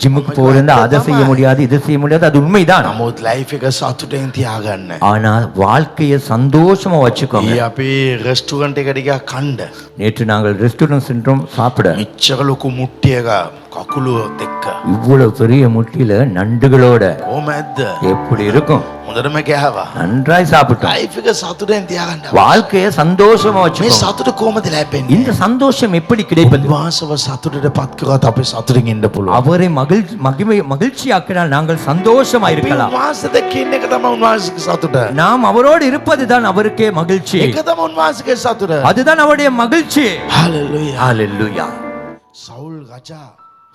ஜிம்முக்கு போறதா அதை செய்ய முடியாது, இதை செய்ய முடியாது. அது உண்மைதான்.
නමුත් ලයිෆ් එක සතුටෙන් තියාගන්න.
ஆனா வாழ்க்கையை சந்தோஷமா வச்சுக்கோங்க.
ඊ අපි රෙස්ටුරන්ට් එකට ගියා කන්න.
நேற்று நாங்கள் ரெஸ்டாரண்ட் சென்றோம் சாப்பிட.
මෙච්චර ලොකු මුට්ටියක කකුලුවත් එක්ක.
இவ்வளவு பெரிய முட்டியில நண்டுகளோட
කොහමද?
எப்படி இருக்கும்?
හොඳටම කෑවා.
நன்றாய் சாப்பிட்டோம்.
ලයිෆ් එක සතුටෙන් තියාගන්න.
வாழ்க்கையை சந்தோஷமா
මේ
வச்சுக்கோங்க.
සතුට කොහමද ලැබෙන්නේ?
இந்த சந்தோஷம் எப்படி கிடைப்பது?
උන්වහන්සේව සතුටට පත් කරවත් අපි සතුටින් ඉන්න පුළුවන්.
அவரை மகிழ்ச்சியாக்கினால் நாங்கள் சந்தோஷமா
අපි
இருக்கலாம்.
උන්වහන්සේ දැක්ක ඉන්න එක තමයි උන්වහන්සේගේ සතුට.
நாம் அவரோடு இருப்பதுதான் அவருக்கே மகிழ்ச்சி.
ඒක තමයි උන්වහන්සේගේ සතුට.
அதுதான் அவருடைய மகிழ்ச்சி.
හalleluya.
ஹalleluya.
සවුල් රජා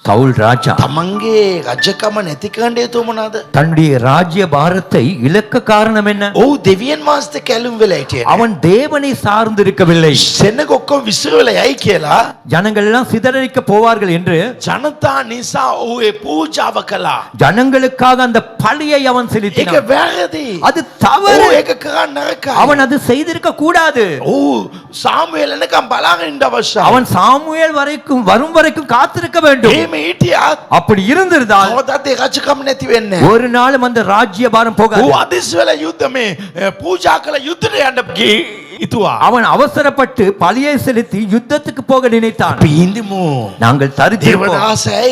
சவுல் ராஜா
තමන්ගේ රජකම නැති කරන්න හේතුව මොනවාද?
தன்னுடைய ராஜ்ய பாரத்தை இழக்க காரணம் என்ன?
ඔව් දෙවියන් වහන්සේ කැලුම් වෙලා හිටියේ.
அவன் தேவனை சார்ந்திருக்கவில்லை.
සෙනග ඔක්කොම විසිර වෙලා යයි කියලා
ஜனங்கள் எல்லாம் சிதறடிக்க போவார்கள் என்று
ජනතා නිසා ඔහු ඒ පූජාව කළා.
ஜனங்களுக்காக அந்த பலியை அவன்
ඒක
செலுத்தினான்.
වැරදි.
அது தவறு.
ඔව් ඒක කරන්න නරකයි.
அவன் அது செய்திருக்க கூடாது.
ඔව් සාමුවෙල් එනකම් බලාගෙන ඉන්න අවශ්‍යයි.
அவன் சாமுவேல் வரைக்கும் வரும் வரைக்கும் காத்திருக்க வேண்டும்.
එහෙම හිටියත්
அப்படி இருந்திருந்தால்
කවදාත් ඒ රජකම නැති වෙන්නේ නැහැ.
ஒரு நாளும் அந்த ராஜ்ய பாரம் போகாது.
ඔහු අදිස් වෙලා යුද්ධ මේ පූජා කළ යුද්ධයට යන්න ඉතුවා.
அவன் அவசரப்பட்டு பலியை செலுத்தி யுத்தத்துக்கு போக நினைத்தான்.
අපි ඉඳිමු.
நாங்கள் தரித்திருப்போம்.
දේවදාසයි.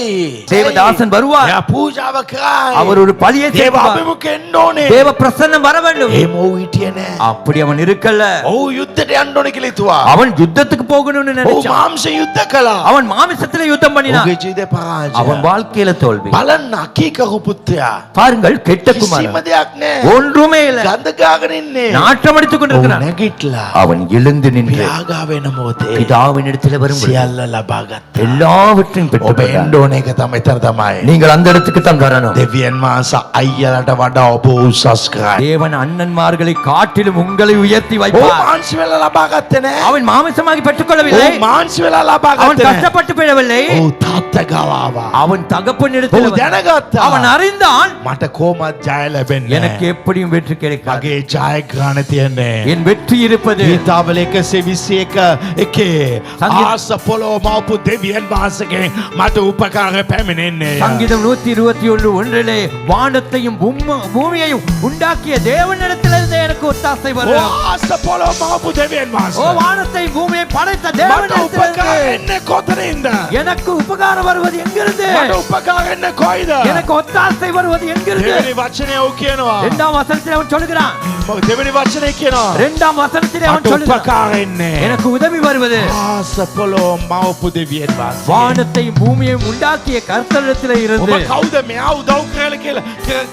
தேவதாசன் வருவார்.
එයා පූජාව කරයි.
அவர் ஒரு பலியை
දේව
செய்வார்.
අභිමුඛ එන්න ඕනේ.
தேவ பிரசன்னம் வர வேண்டும்.
එහෙම ඔහු හිටියේ නැහැ.
அப்படி அவன் இருக்கல.
ඔහු යුද්ධයට යන්න ඕනේ කියලා හිතුවා.
அவன் யுத்தத்துக்கு போகணும்னு
ඔහු
நினைச்சான்.
මාංශ යුද්ධ කළා.
அவன் மாமிசத்திலே யுத்தம் பண்ணினான்.
ඔහුගේ ජීවිතේ පරාජය.
அவன் வாழ்க்கையில தோல்வி.
බලන්න අකීකරු පුත්‍රයා.
பாருங்கள், கெட்ட
කිසිම
குமாரன்
දෙයක් නැහැ.
ஒன்றுமே இல்ல.
ගඳ ගාගෙන ඉන්නේ.
நாட்டம் அடித்துக்
ඔහු
கொண்டிருக்கிறான்.
නැගිටලා
அவன் எழுந்து நின்று
පියාගා වෙන මොහොතේ
பிதாவின் இடத்துல வரும்போது
සියල්ල ලබා ගත්තා.
எல்லாவற்றையும்
ඔබ
பெற்றுக்
එන්න
கொண்டார்.
ඕනේ එක තමයි එතන තමයි.
நீங்கள் அந்த இடத்துக்கு தான் வரணும்.
දෙවියන් වහන්සේ අයියලට වඩා ඔබ උසස් කරයි.
தேவன் அண்ணன்மார்களை காட்டிலும் உங்களை உயர்த்தி
ඔහු
வைப்பார்.
මාංශ වෙලා ලබා ගත්තේ නැහැ.
அவன் மாமிசமாகி பெற்றுக்கொள்ளவில்லை.
ඔහු මාංශ වෙලා ලබා
அவன்
ගත්තේ නැහැ.
கஷ்டப்பட்டு பெறவில்லை.
ඔහු තාත්තා ගාව ආවා.
அவன் தகப்பன்
ඔහු
இடத்தில்
දැනගත්තා.
அவன் அறிந்தான்,
මට කොහොමද ජය ලැබෙන්නේ?
எனக்கு எப்படியும் வெற்றி கிடைக்காது.
මගේ ජයග්‍රහණ තියෙන්නේ.
என் வெற்றி இருப்பது
ගීතාවල 121 ආස පොළොව මවපු දෙවියන් වහන්සේගේ මට උපකාර පැමිණෙන්නේ.
சங்கீதம் 121:1 வானத்தையும் பூமியையும் உண்டாக்கிய தேவனிடத்திலிருந்து எனக்கு ஒத்தாசை வரும்.
ආස පොළොව මවපු දෙවියන්
ஓ
වහන්සේ
வானத்தையும் பூமியையும் படைத்த
මට
தேவனிடத்திலிருந்து
උපකාර එන්නේ කොතනින්ද?
எனக்கு உபகாரம் வருவது எங்கிருந்து?
මට උපකාර එන්නේ කොයිද?
எனக்கு ஒத்தாசை வருவது எங்கிருந்து?
දෙවෙනි වචනේ ඔව් කියනවා.
இரண்டாம் வசனத்திலே அவன் சொல்லுகிறான்.
දෙවෙනි වචනේ කියනවා.
இரண்டாம் வசனத்திலே அவன்
මට
சொல்லுகிறான்,
උපකාර එන්නේ
எனக்கு உதவி வருவது
ආස පොළොව මවපු දෙවියන් වහන්සේ.
வானத்தையும் பூமியையும் உண்டாக்கிய கர்த்தரிடத்திலே
ඔබ
இருந்து.
කවුද මෙයා උදව්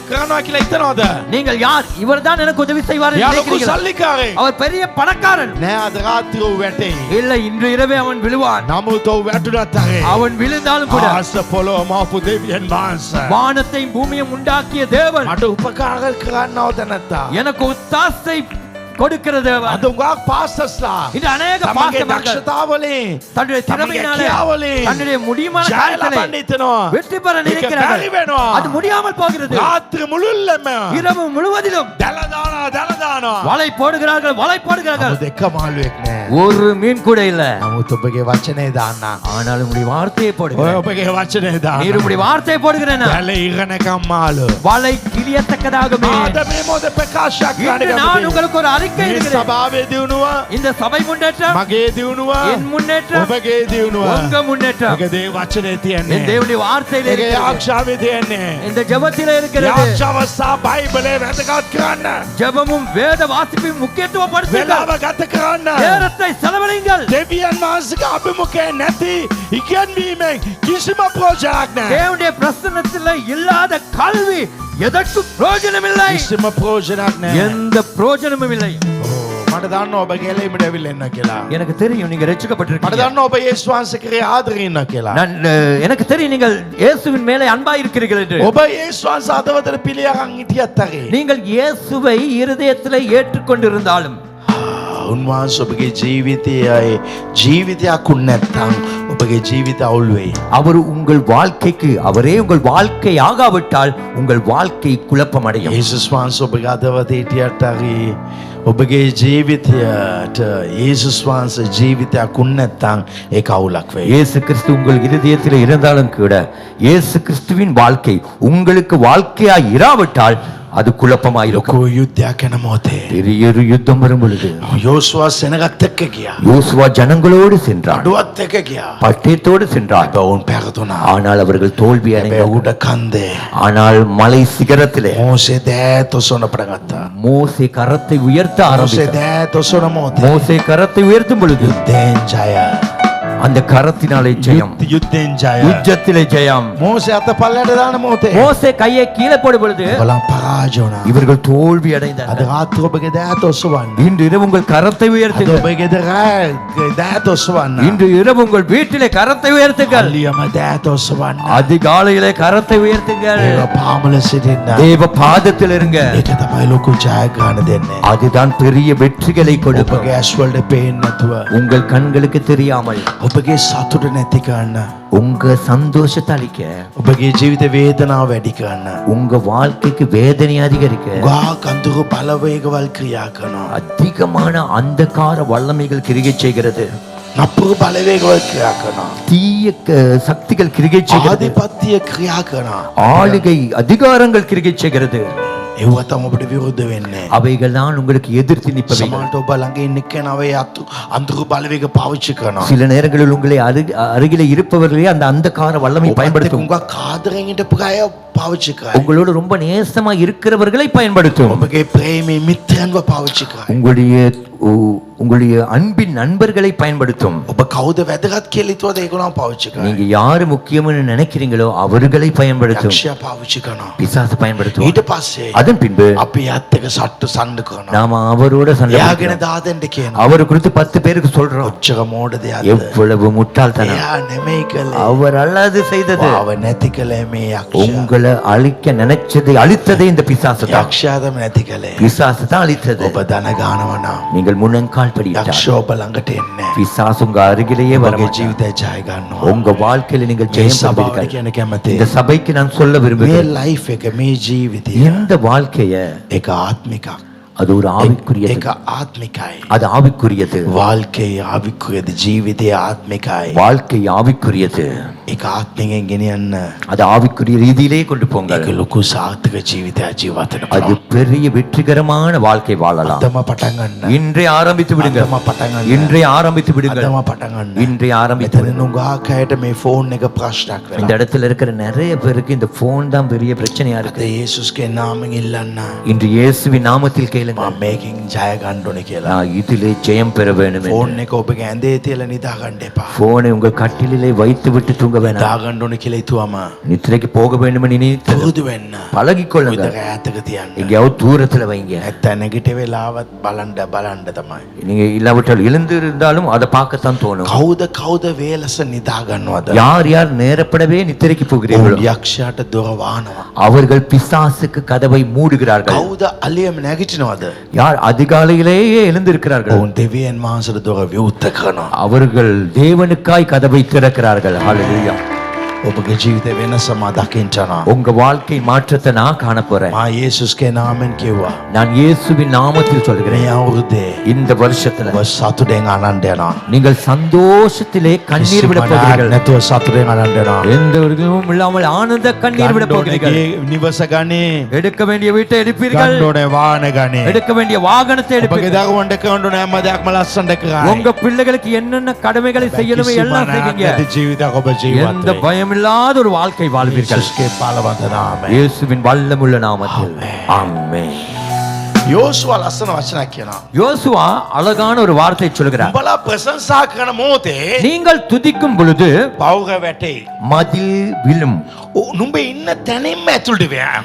කරනවා කියලා හිතනවද?
நீங்கள் யார்? இவர்தான் எனக்கு உதவி செய்வார் என்று
එයා ලොකු
நினைக்கிறீர்களா?
සල්ලිකාරයෙක්.
அவர் பெரிய பணக்காரன்.
නෑ අද රාත්‍රියේ ඔහු වැටෙයි.
இல்லை, இன்று இரவே அவன் விழுவான்.
නමුත් ඔහු වැටුණත් හරි
அவன் விழுந்தாலும் கூட
ආස පොළොව මවපු දෙවියන් වහන්සේ
வானத்தையும் பூமியையும் உண்டாக்கிய தேவன்
මට උපකාර කරන්නවද නැත්තා?
எனக்கு ஒத்தாசை கொடுக்கிற தேவன்.
අද උගාක් පාස්ටර්ස්ලා
இது அநேக
තමන්ගේ
பாஸ்டர்கள்
දක්ෂතාවලින්
தன்னுடைய திறமையினாலே
கியாவலின்
தன்னுடைய முடியுமான
ජය
காரியங்களை
ලබන්න හිතනවා.
வெற்றி பெற
ඒක බැරි
நினைக்கிறார்கள்.
වෙනවා.
அது முடியாமல் போகிறது.
රාත්‍රී මුළුල්ලම
இரவு முழுவதிலும்
දල දානවා
வலை போடுகிறார்கள், வலை போடுகிறார்கள்.
දෙක මාළුවෙක් නෑ.
ஒரு மீன் கூட இல்ல.
නමුත් ඔබගේ වචනේ දාන්න.
ஆனால் உங்களுடைய வார்த்தையை
ඔය
போடுகிறேன்.
ඔබගේ වචනේ දාන්න.
நீர் உங்களுடைய வார்த்தையை போடுகிறேன்.
දැල ඉරණකම් මාළු.
வலை கிளியத்தக்கதாகவே
ආද මේ මොද ප්‍රකාශයක්
இன்று நான்
කරන්න.
உங்களுக்கு ஒரு அறிக்கை
මේ
இடுகிறேன்.
සභාවේ දිනුව,
இந்த சபை முன்னேற்றம்,
මගේ දිනුව,
என் முன்னேற்றம்,
ඔබගේ දිනුව.
உங்க முன்னேற்றம்
ඒක දේ වචනේ තියන්නේ.
என் தேவனுடைய வார்த்தையில
ඒක
இருக்கிறது.
යාක්ෂාවේ තියන්නේ.
இந்த ஜெபத்தில இருக்கிறது.
යාක්ෂාව සහ බයිබලේ වැදගත් කරන්න.
ஜெபமும் வேத வாசிப்பையும் முக்கியத்துவப்படுத்துங்கள்.
වෙලාව ගත කරන්න.
நேரத்தை செலவழிங்கள்.
දෙවියන් වහන්සේගේ අභිමුඛය නැති ඉගැන්වීමෙන් කිසිම ප්‍රයෝජනයක් නැහැ.
தேவனுடைய பிரசன்னத்தில் இல்லாத கல்வி எதற்கு பிரயோஜனம் இல்லை.
කිසිම ප්‍රයෝජනයක් නැහැ.
எந்த பிரயோஜனமும் இல்லை.
මට දන්නවා ඔබ ගැලීමට ඇවිල්ලා ඉන්න කියලා.
எனக்கு தெரியும் நீங்க
මට
ரட்சிக்கப்பட்டிருக்கீங்க.
දන්නවා ඔබ යේසුස් වහන්සේ කෙරේ ආදරේ ඉන්න කියලා.
நான் எனக்கு தெரியும் நீங்கள் இயேசுவின் மேலே அன்பா இருக்கிறீர்கள் என்று.
ඔබ යේසුස් වහන්සේ අදවතර පිළියරන් හිටියත් හරි.
நீங்கள் இயேசுவை இருதயத்தில் ஏற்றுக்கொண்டிருந்தாலும்
උන්වහන්සේ ඔබගේ ජීවිතයක් උන් නැත්නම් ඔබගේ ජීවිත අවුල් වෙයි.
அவர் உங்கள் வாழ்க்கைக்கு அவரே உங்கள் வாழ்க்கை ஆகாவிட்டால் உங்கள் வாழ்க்கை குழப்பமடையும்.
යේසුස් වහන්සේ ඔබගේ අදවතේ හිටියත් හරි ඔබගේ ජීවිතයට යේසුස් වහන්සේ ජීවිතයක් උන් නැත්නම් ඒක අවුලක් වෙයි.
இயேசு கிறிஸ்து உங்கள் இருதயத்தில் இருந்தாலும் கூட இயேசு கிறிஸ்துவின் வாழ்க்கை உங்களுக்கு வாழ்க்கையாய் இராவிட்டால் அது குழப்பமாயிருக்கும்.
ලොකු යුද්ධයක් යන මොහොතේ
பெரிய ஒரு யுத்தம் வரும் பொழுது
යෝසුවා සෙනගත් එක්ක ගියා.
யோசுவா ஜனங்களோடு சென்றார்,
අඩුවත් එක්ක ගියා.
பட்டயத்தோடு சென்றார்.
ඔවුන් පැරදුනා.
ஆனால் அவர்கள் தோல்வி
හැබැයි
அடைந்தார்கள்.
උඩ කන්දේ
ஆனால் மலை சிகரத்திலே
මෝසේ දෑත් ඔසවන පටන් ගත්තා.
மோசே கரத்தை உயர்த்த
මෝසේ
ஆரம்பித்தார்.
දෑත් ඔසවන මොහොතේ
மோசே கரத்தை உயர்த்தும் பொழுது
යුද්ධයෙන් ජය.
அந்த கரத்தினாலே ஜெயம்,
යුද්ධයෙන් ජය.
யுத்தத்திலே ஜெயம்.
මෝසේ අත පල්ලයට දාන මොහොතේ
மோசே கையை கீழே போடும் பொழுது
බලන් පරාජය වුණා.
இவர்கள் தோல்வி
අද
அடைந்தார்கள்.
රාත්‍රියේ ඔබගේ දෑත් ඔසවන්න.
இன்று இரவு உங்கள் கரத்தை
අද
உயர்த்துங்கள்.
ඔබගේ දෑත් ඔසවන්න.
இன்று இரவு உங்கள் வீட்டிலே கரத்தை உயர்த்துங்கள்.
අලියම දෑත් ඔසවන්න.
அதிகாலையிலே கரத்தை உயர்த்துங்கள்.
ඒව පාමුල සිටින්න.
தேவ பாதத்தில் இருங்க.
ඒක තමයි ලොකු ජයග්‍රහණ දෙන්නේ.
அதுதான் பெரிய வெற்றிகளை கொடுக்கும்.
ඔබගේ ඇස් වලට පේන්නේ නැතුව
உங்கள் கண்களுக்கு தெரியாமல்
ඔබගේ සතුට නැති කරන්න.
உங்க சந்தோஷத்தை அளிக்க,
ඔබගේ ජීවිත වේදනාව වැඩි කරන්න.
உங்க வாழ்க்கைக்கு வேதனை அதிகரிக்க
ගා කඳුරු බලවේගවල් ක්‍රියා කරනවා.
அதிகமான அந்தகார வல்லமைகள் கிரிகை செய்கிறது.
නපුරු බලවේගවල් ක්‍රියා කරනවා.
தீய சக்திகள் கிரிகை செய்கிறது.
ආධිපත්‍ය ක්‍රියා කරනවා.
ஆளுகை அதிகாரங்கள் கிரிகை செய்கிறது.
ඒව තමයි ඔබට විරුද්ධ වෙන්නේ.
அவைகள் தான் உங்களுக்கு எதிர்த்து நிற்பவை.
සමහරට ඔබ ළඟ ඉන්න කෙනාවේ අඳුරු බලවේග පාවිච්චි කරනවා.
சில நேரங்களில் உங்களை அருகிலே இருப்பவர்களே அந்த அந்தகார வல்லமை பயன்படுத்தும்.
උඟ කාදරෙන් හිටපු අය පාවිච්චි කරයි.
உங்களோடு ரொம்ப நேசமா இருக்கிறவர்களை பயன்படுத்தும்.
ඔබගේ ප්‍රේමී මිත්‍රයන්ව පාවිච්චි කරයි.
உங்களுடைய அன்பின் நண்பர்களை பயன்படுத்தும்.
ඔබ කවුද වැදගත් කියලා හිතුවද ඒගොල්ලෝ පාවිච්චි කරයි.
நீங்க யாரு முக்கியம்னு நினைக்கிறீங்களோ அவர்களை பயன்படுத்தும்.
යක්ෂයා පාවිච්චි කරනවා.
பிசாசு பயன்படுத்தும்.
ඊට පස්සේ
அதன் பின்பு
අපි යත් එක සට්ටු සම්ඩ කරනවා.
நாம அவரோட சண்டை
එයාගෙන
பிடிக்கிறோம்.
දාදෙන්න කියනවා.
அவரை குறித்து 10 பேருக்கு சொல்றோம்.
ඔච්චර මෝඩ දෙයක්ද?
எவ்வளவு முட்டாள்தனம்.
එයා නෙමෙයි කළේ.
அவர் அல்லது செய்தது.
ආව නැති කළේ මේ යක්ෂයා.
உங்களை அழிக்க நினைச்சதை அழித்ததே இந்த பிசாசு தான்.
යක්ෂයා තමයි නැති කළේ.
பிசாசு தான் அழித்தது.
ඔබ දන ගන්නවා නම්
நீங்கள் முன்னங்கால் படியிட்டால்
යක්ෂයා ඔබ ළඟට එන්නේ.
பிசாசு உங்க அருகிலேயே வர
ඔබගේ
மாட்டார்.
ජීවිතය ජය ගන්නවා.
உங்க வாழ்க்கையில நீங்கள்
මේ
ஜெயம்
සභාවට
பெறுவீர்கள்.
කියන කැමති.
இந்த சபைக்கு நான் சொல்ல
මේ
விரும்புகிறேன்,
ලයිෆ් එක මේ ජීවිතය
இந்த வாழ்க்கைய
ඒක ආත්මිකක්.
அது ஒரு ஆவிக்குரியது.
ඒක ආත්මිකයි.
அது ஆவிக்குரியது.
வாழ்க்கை ආවික්කයද ජීවිතය ආත්මිකයි.
வாழ்க்கை ஆவிக்குரியது.
ඒක ආත්මයෙන් ගෙනියන්න.
அது ஆவிக்குரிய ரீதியிலே கொண்டு போங்கள்.
ඒක ලොකු සාර්ථක ජීවිතයක් ජීවත් වෙන්න
அது
පුළුවන්.
பெரிய வெற்றிகரமான வாழ்க்கை வாழலாம்.
අදම පටන් ගන්න.
இன்றே ஆரம்பித்து விடுங்க.
අදම පටන් ගන්න.
இன்றே ஆரம்பித்து விடுங்கள்.
අදම පටන් ගන්න.
இன்றே ஆரம்பித்து
මෙතන නුගාක් අයට මේ ෆෝන් එක ප්‍රශ්නයක්
இந்த
වෙලා.
இடத்துல இருக்கிற நிறைய பேருக்கு இந்த போன் தான் பெரிய பிரச்சனையா
අද
இருக்கு.
යේසුස්ගේ නාමයෙන් ඉල්ලන්න.
இன்று இயேசுவின் நாமத்தில் கேளுங்க,
මම මේකෙන් ජය ගන්න ඕනේ කියලා.
நான் இதிலே ஜெயம் பெற வேண்டும் என்று.
ෆෝන් එක ඔබගේ ඇඳේ තියලා නිදා ගන්න එපා.
போனை உங்கள் கட்டிலே வைத்து விட்டு தூங்க வேணாம்.
දා ගන්න ඕනේ කියලා හිතුවම
நித்திரைக்கு போக வேண்டும் என்று நினைத்து
පුරුදු වෙන්න.
பழகிக்கொள்ளுங்க.
විතර ඈතක තියන්න.
எங்கேயாவது தூரத்துல வைங்க.
නැත්නම් නැගිට වෙලාවත් බලන්න තමයි.
நீங்க இல்லாவிட்டால் எழுந்து இருந்தாலும் அதை பார்க்கத்தான் தோணும்.
කවුද වේලස නිදා ගන්නවද?
யார் யார் நேரப்படவே நித்திரைக்கு போகிறீர்களோ
ඔවුන් යක්ෂයාට දොර වහනවා.
அவர்கள் பிசாசுக்கு கதவை மூடுகிறார்கள்.
කවුද අලියම නැගිටිනවද?
யார் அதிகாலையிலேயே எழுந்திருக்கிறார்கள்
ඔවුන් දෙවියන් වහන්සේට දොර විවෘත කරනවා.
அவர்கள் தேவனுக்காய் கதவை திறக்கிறார்கள். ஹalleluya.
ඔබගේ ජීවිතේ වෙනස මා දකින්නවා.
உங்க வாழ்க்கை மாற்றத்தை நான் காண போறேன்.
මා යේසුස්ගේ නාමෙන් කිව්වා.
நான் இயேசுவின் நாமத்தில் சொல்கிறேன்.
මේ අවුරුද්දේ
இந்த வருஷத்துல
ඔබ සතුටෙන් ආනන්ද යනවා.
நீங்கள் சந்தோஷத்திலே கண்ணீர் விட போகிறீர்கள்.
නැතුව සතුටෙන් ආනන්ද යනවා.
எந்த ஒரு இதுவும் இல்லாமல் ஆனந்த கண்ணீர் விட போகிறீர்கள்.
නිවස ගනි.
எடுக்க வேண்டிய வீட்டை எடுப்பீர்கள்.
ගන්නෝනේ වාහන ගනි.
எடுக்க வேண்டிய வாகனத்தை
ඔබගේ
எடுப்பீர்கள்.
දරුවන්ට කවන්න හැම දෙයක්ම ලස්සනට කරයි.
உங்க பிள்ளைகளுக்கு என்னென்ன கடமைகளை செய்யணுமோ எல்லாம் செய்வீங்க.
ජීවිතයක් ඔබ
எந்த
ජීවත්
பயமில்லாத ஒரு வாழ்க்கை வாழ்வீர்கள்.
යේසුස්ගේ බලවන්ත නාමයෙන්.
இயேசுவின் வல்லமுள்ள நாமத்தில். ஆமென்.
යෝසුවා ලස්සන වචනයක් කියනවා.
யோசுவா அழகான ஒரு வார்த்தை சொல்கிறார்.
උඹලා ප්‍රශංසා කරන මොහොතේ
நீங்கள் துதிக்கும் பொழுது
පවුර වැටේ.
மதில் விழும்.
නුඹ ඉන්න තැනින්ම ඇතුළට වෙයා.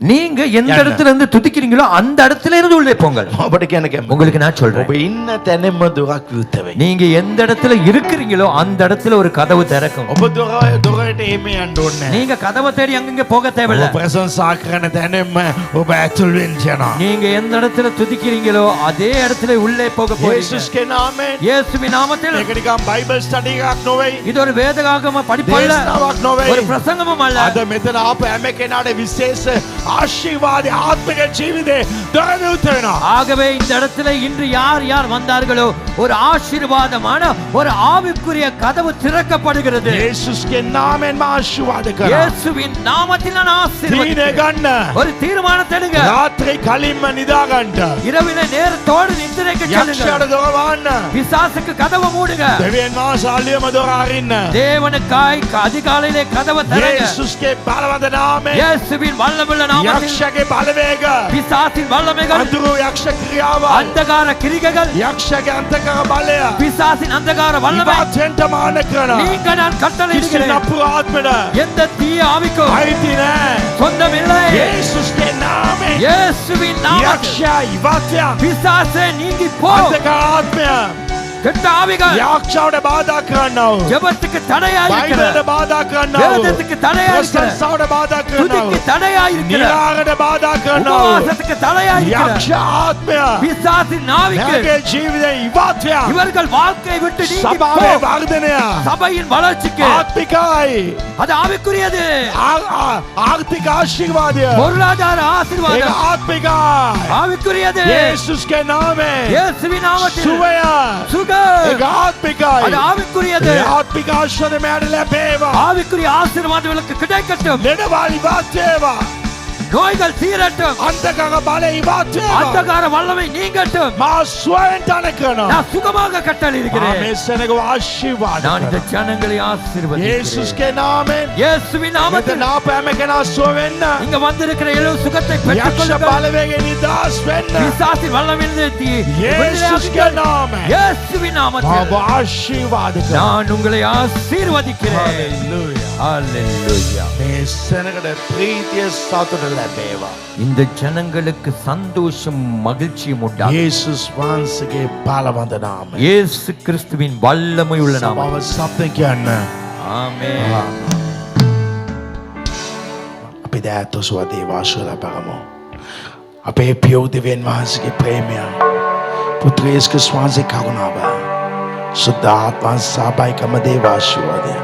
நீங்க எந்த இடத்துல இருந்து துதிக்கிறீங்களோ அந்த இடத்துல இருந்து உள்ளே போங்கள்.
ඔබට කියන කැම.
உங்களுக்கு நான் சொல்றேன்.
ඔබ ඉන්න තැනින්ම දුරක් විවෘත වෙයි.
நீங்க எந்த இடத்துல இருக்கிறீங்களோ அந்த இடத்துல ஒரு கதவு திறக்கும்.
ඔබ දොරට එමේ යන්න ඕනේ නැහැ.
நீங்க கதவை தேடி அங்கங்க போக
ඔබ
தேவையில்லை.
ප්‍රශංසා කරන තැනින්ම ඔබ ඇතුල් වෙන්න යනවා.
நீங்க எந்த இடத்துல துதிக்கிறீங்களோ அதே இடத்துல உள்ளே போக போறீங்க.
යේසුස්ගේ නාමයෙන්.
இயேசுவின் நாமத்தில்.
මේක නිකන් බයිබල් ස්ටඩි එකක් නෙවෙයි.
இது ஒரு வேதகாகம படிப்பல்ல.
දේශනාවක් නෙවෙයි.
ஒரு பிரசங்கமும் அல்ல.
අද මෙතන ආපු හැම කෙනාට විශේෂ ආශිර්වාද ආත්මික ජීවිතේ දොර විවෘත වෙනවා.
ஆகவே இந்த இடத்துல இன்று யார் யார் வந்தார்களோ ஒரு ஆசீர்வாதமான ஒரு ஆவிக்குரிய கதவு திறக்கப்படுகிறது.
යේසුස්ගේ නාමයෙන් මා ආශිර්වාද කරා.
இயேசுவின் நாமத்தில் நான்
තීරණය
ஆசீர்வதிக்கிறேன்.
ගන්න.
ஒரு தீர்மானத்தை எடுங்க.
රාත්‍රී කලින්ම නිදා ගන්න.
இரவில நேரத்தோடு நித்திரைக்கு
යක්ෂයාට
செல்லுங்க.
දොර වහන්න.
பிசாசுக்கு கதவை மூடுங்க.
දෙවියන් වහන්සේ අල්ලියම දොර අරින්න.
தேவனுக்காய் அதிகாலையிலே கதவை திறங்க.
යේසුස්ගේ බලවන්ත නාමයෙන්.
இயேசுவின் வல்லமுள்ள நாமத்தில்.
යක්ෂයාගේ බලවේග.
பிசாசின் வல்லமைகள்.
අඳුරු යක්ෂ ක්‍රියාව.
அந்தகார கிரிகைகள்.
යක්ෂයාගේ අන්තකාර බලය.
பிசாசின் அந்தகார வல்லமை.
ඉවතෙන්ට මාන කරනවා.
நீங்க நான் கட்டளை
කිසි
இடுகிறேன்.
නපුර ආත්මෙට
எந்த தீய ஆவிக்கும்
අයිති නැහැ.
சொந்தமில்லை.
යේසුස්ගේ නාමයෙන්.
இயேசுவின் நாமத்தில்.
යක්ෂයා ඉවතයක්.
பிசாசே நீங்கி போ.
අන්තකාර ආත්මය.
கெட்ட ஆவிகள்
යක්ෂයාට බාධා කරන්නව.
ஜெபத்துக்கு தடையா இருக்கிற.
බයිබලට බාධා කරන්නව.
வேதத்துக்கு தடையா இருக்கிற.
ප්‍රශංසාවට බාධා
துதிக்கு
කරන්නව.
தடையா இருக்கிற.
නිරාගට බාධා කරන්නව.
உபவாசத்துக்கு தடையா இருக்கிற.
යක්ෂ ආත්මය.
பிசாசின் ஆவிக்கு
මගේ ජීවිතේ ඉවතයක්.
இவர்கள் வாழ்க்கையை விட்டு நீங்கி
සභාවේ
போ.
වර්ධනය.
சபையின் வளர்ச்சிக்கு
ආත්මිකයි.
அது ஆவிக்குரியது.
ආර්ථික ආශිර්වාදය.
பொருளாதார
ඒක
ஆசீர்வாதம்
ආත්මිකයි.
ஆவிக்குரியது.
යේසුස්ගේ නාමයෙන්.
இயேசுவின் நாமத்தில்
සුවය.
சுகம்
ඒක ආත්මිකයි.
அது ආவிக்குரியது.
ඒ ආත්මික ආශිර්වාද මට ලැබේවා.
ஆவிக்குரிய ஆசீர்வாதங்களுக்கு கிடைக்கட்டும்.
ලෙඩවල් ඉවත් වේවා.
நோய்கள் தீரட்டும்.
අන්තකාර බලය ඉවත් වේවා.
அந்தகார வல்லமை நீங்கட்டும்.
මා ස්වයෙන් තන කරනවා.
நான் சுகமாக கட்டளை
මා
இருக்கிறேன்.
මේ සෙනග ආශිර්වාද
நான் இந்த
කරනවා.
ஜனங்களை ஆசீர்வதிக்கிறேன்.
යේසුස්ගේ නාමයෙන්.
இயேசுவின்
මෙතන
நாமத்தில்
ආපු හැම කෙනා සුව වෙන්න.
இங்க வந்திருக்கிற எழு சுகத்தை
යක්ෂ
பெற்றுக்கொள்ளுங்கள்.
බලවේගෙන් නිදහස් වෙන්න.
பிசாசின் வல்லமையிலிருந்து
යේසුස්ගේ නාමයෙන්.
இயேசுவின் நாமத்தில்
මාව ආශිර්වාද කරනවා.
நான் உங்களை ஆசீர்வதிக்கிறேன்.
Hallelujah.
ஹalleluya.
මේ සෙනගට ප්‍රීතිය සතුට ලැබේවා.
இந்த ஜனங்களுக்கு சந்தோஷம் மகிழ்ச்சியும் உண்டா.
යේසුස් වහන්සේගේ බලවන්ත නාමයෙන්.
இயேசு கிறிஸ்துவின் வல்லமை உள்ள நாமம்.
සභාව සත්‍ය කියන්න.
ஆமென்.
අපි දැත් ඔසවදී වාසුවල පරමු. අපේ පියෝ දෙවියන් වහන්සේගේ ප්‍රේමය. පුත්‍ර යේසුස් ක්‍රිස්තුස් වහන්සේ කරුණාව. සුද්ධ ආත්ම සහභාගීකම දේව ආශිර්වාදය.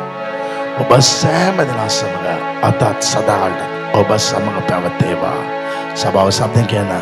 ඔබ සෑම දෙනා සමග අතත් සදාට ඔබ සමග පැවතේවා. සභාව සත්‍ය කියන්න.